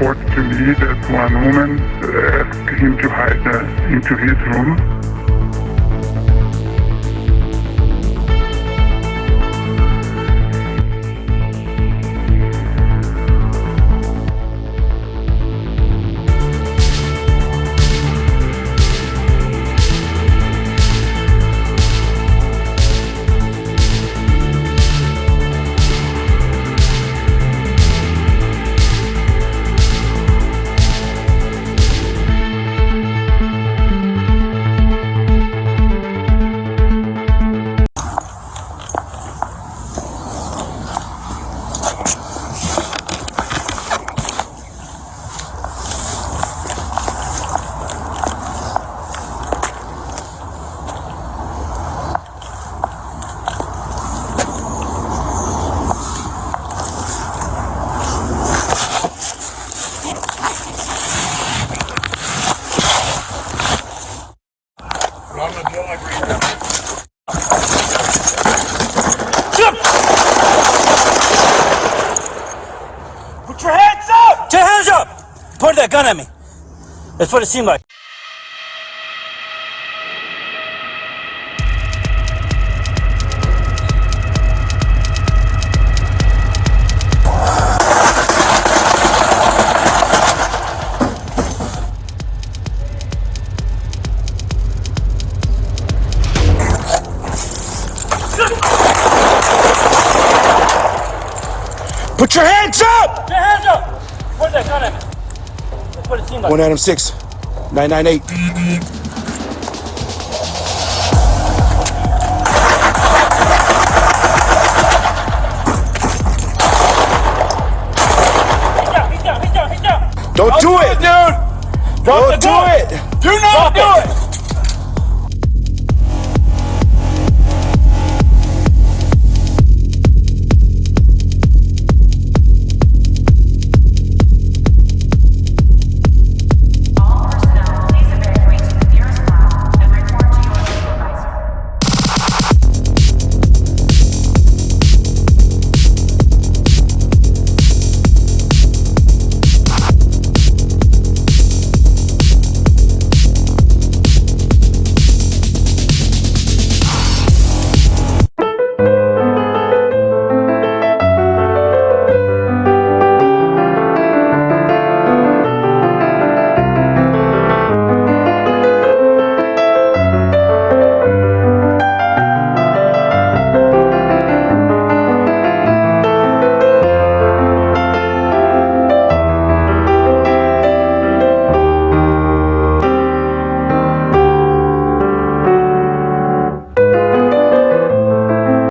reported to me that one woman asked him to hide into his room. Put your hands up! Put your hands up! Point that gun at me. That's what it seemed like. Put your hands up! Put your hands up! Point that gun at me. That's what it seemed like. 1 Adam 6, 998. He's down. Don't do it, dude! Don't do it! Do not do it!